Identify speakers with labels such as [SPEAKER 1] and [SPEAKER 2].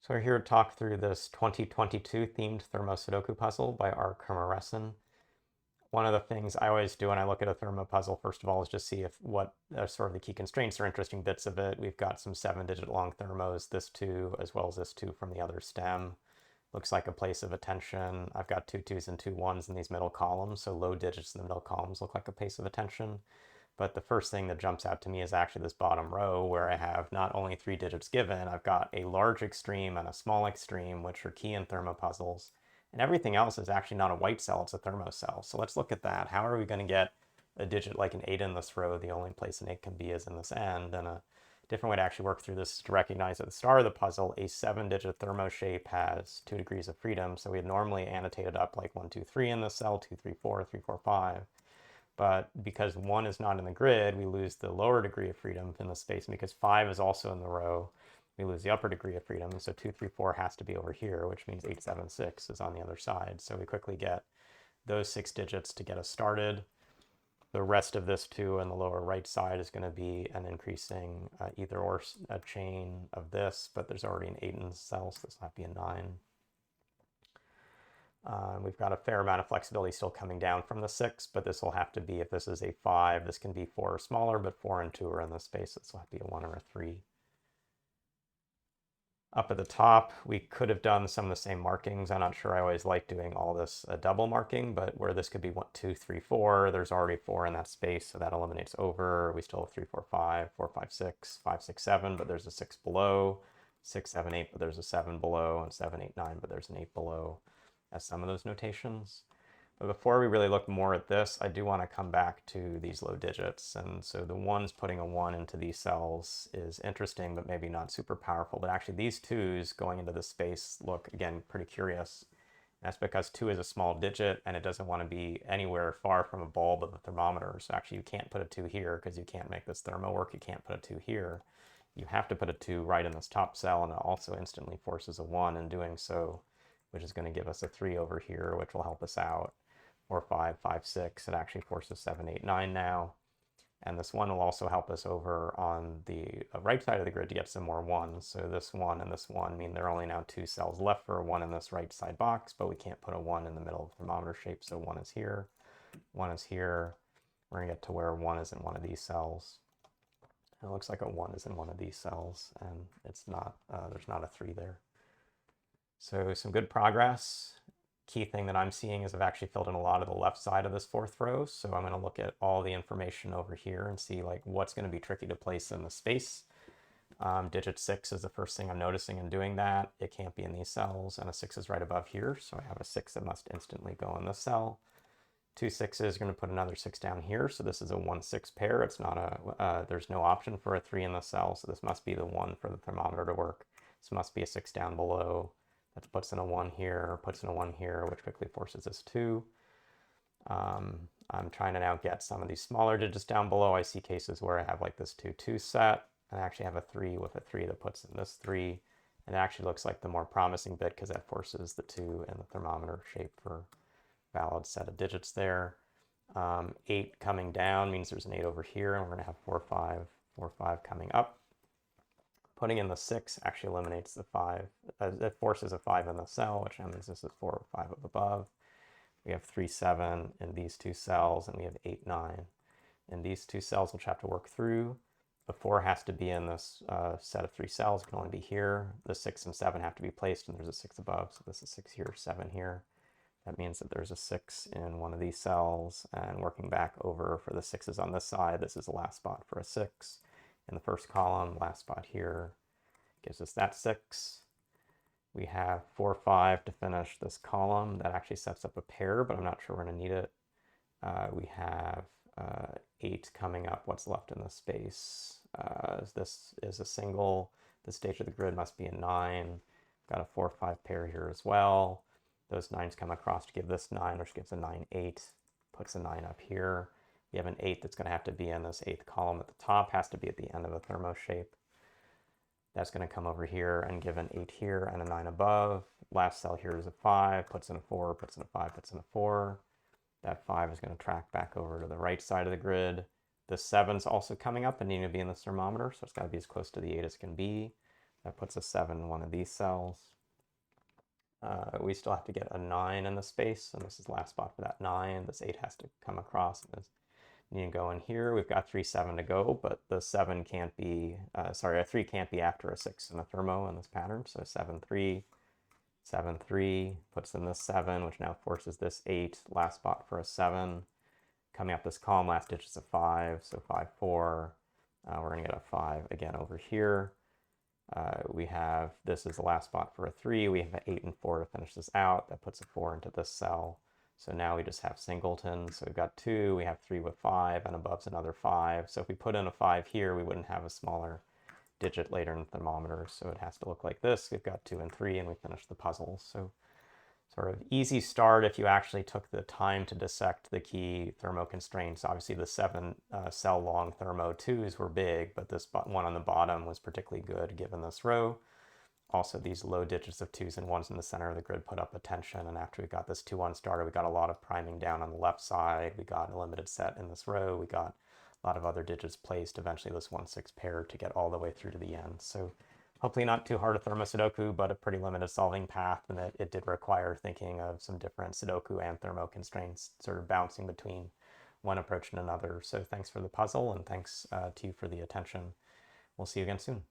[SPEAKER 1] So we're here to talk through this 2022 themed Thermo Sudoku puzzle by R. Kumaresan. One of the things I always do when I look at a Thermo puzzle, first of all, is just see if what are sort of the key constraints or interesting bits of it. We've got some 7-digit long thermos, this two, as well as this two from the other stem. Looks like a place of attention. I've got two twos and two ones in these middle columns, so low digits in the middle columns look like a place of attention. But the first thing that jumps out to me is actually this bottom row where I have not only 3 digits given, I've got a large extreme and a small extreme, which are key in thermopuzzles. And everything else is actually not a white cell, it's a thermo cell. So let's look at that. How are we going to get a digit like an 8 in this row? The only place an 8 can be is in this end. And a different way to actually work through this is to recognize at the start of the puzzle, a 7-digit thermo shape has 2 degrees of freedom. So we had normally annotated up like 1, 2, 3 in this cell, 2, 3, 4, 3, 4, 5. But because 1 is not in the grid, we lose the lower degree of freedom in the space. And because 5 is also in the row, we lose the upper degree of freedom. So 2, 3, 4 has to be over here, which means 8, 7, 6 is on the other side. So we quickly get those 6 digits to get us started. The rest of this 2 on the lower right side is going to be an increasing either or a chain of this, but there's already an 8 in the cell, so this might be a 9. We've got a fair amount of flexibility still coming down from the 6, but this will have to be, if this is a 5, this can be 4 or smaller, but 4 and 2 are in the space. This will have to be a 1 or a 3. Up at the top, we could have done some of the same markings. I'm not sure I always like doing all this double marking, but where this could be 1, 2, 3, 4, there's already 4 in that space, so that eliminates over. We still have 3, 4, 5, 4, 5, 6, 5, 6, 7, but there's a 6 below, 6, 7, 8, but there's a 7 below, and 7, 8, 9, but there's an 8 below as some of those notations. But before we really look more at this, I do want to come back to these low digits. And so the ones putting a 1 into these cells is interesting, but maybe not super powerful. But actually these 2s going into this space look, again, pretty curious. And that's because 2 is a small digit and it doesn't want to be anywhere far from a bulb of the thermometer. So actually you can't put a 2 here because you can't make this thermo work. You can't put a 2 here. You have to put a 2 right in this top cell, and it also instantly forces a 1 in doing so, which is going to give us a 3 over here, which will help us out, or 5, 5, 6. It actually forces 7, 8, 9 now. And this 1 will also help us over on the right side of the grid to get some more 1s. So this 1 and this 1 mean there are only now 2 cells left for a 1 in this right side box, but we can't put a 1 in the middle of the thermometer shape. So 1 is here, 1 is here. We're going to get to where 1 is in one of these cells. And it looks like a 1 is in one of these cells, and it's not, there's not a 3 there. So some good progress. Key thing that I'm seeing is I've actually filled in a lot of the left side of this 4th row. So I'm going to look at all the information over here and see like what's going to be tricky to place in the space. Digit 6 is the first thing I'm noticing in doing that. It can't be in these cells, and a 6 is right above here. So I have a 6 that must instantly go in this cell. 2 6s are going to put another 6 down here. So this is a 1 6 pair. It's not a, there's no option for a 3 in the cell. So this must be the 1 for the thermometer to work. This must be a 6 down below. That puts in a 1 here, puts in a 1 here, which quickly forces this 2. I'm trying to now get some of these smaller digits down below. I see cases where I have like this 2 2 set, and I actually have a 3 with a 3 that puts in this 3. And it actually looks like the more promising bit because that forces the 2 in the thermometer shape for a valid set of digits there. 8 coming down means there's an 8 over here, and we're going to have 4 5, 4 5 coming up. Putting in the 6 actually eliminates the 5. It forces a 5 in the cell, which means this is 4 or 5 up above. We have 3 7 in these 2 cells, and we have 8 9 in these 2 cells, which have to work through. The 4 has to be in this set of 3 cells. It can only be here. The 6 and 7 have to be placed, and there's a 6 above. So this is 6 here, 7 here. That means that there's a 6 in one of these cells, and working back over for the 6s on this side, this is the last spot for a 6. In the first column, last spot here gives us that 6. We have 4 5 to finish this column. That actually sets up a pair, but I'm not sure we're going to need it. We have 8 coming up. What's left in the space? This is a single. The stage of the grid must be a 9. Got a 4 5 pair here as well. Those 9s come across to give this 9, which gives a 9 8. Puts a 9 up here. We have an 8 that's going to have to be in this 8th column at the top, has to be at the end of a thermo shape. That's going to come over here and give an 8 here and a 9 above. Last cell here is a 5, puts in a 4, puts in a 5, puts in a 4. That 5 is going to track back over to the right side of the grid. The 7's also coming up and needing to be in this thermometer, so it's got to be as close to the 8 as can be. That puts a 7 in one of these cells. We still have to get a 9 in the space, and this is the last spot for that 9. This 8 has to come across. You need to go in here. We've got 3, 7 to go, but the 7 can't be, sorry, a 3 can't be after a 6 in a thermo in this pattern. So 7, 3, 7, 3 puts in this 7, which now forces this 8. Last spot for a 7. Coming up this column, last digit is a 5, so 5, 4. We're going to get a 5 again over here. We have, this is the last spot for a 3. We have an 8 and 4 to finish this out. That puts a 4 into this cell. So now we just have singletons. So we've got 2, we have 3 with 5, and above's another 5. So if we put in a 5 here, we wouldn't have a smaller digit later in the thermometer. So it has to look like this. We've got 2 and 3, and we finished the puzzle. So sort of easy start if you actually took the time to dissect the key thermo constraints. Obviously the 7 cell long thermo 2s were big, but this one on the bottom was particularly good given this row. Also, these low digits of 2s and 1s in the center of the grid put up a tension, and after we got this 2-1 started, we got a lot of priming down on the left side. We got a limited set in this row. We got a lot of other digits placed, eventually this 1-6 pair to get all the way through to the end. So hopefully not too hard a thermo Sudoku, but a pretty limited solving path, and that it did require thinking of some different Sudoku and thermo constraints, sort of bouncing between one approach and another. So thanks for the puzzle, and thanks to you for the attention. We'll see you again soon.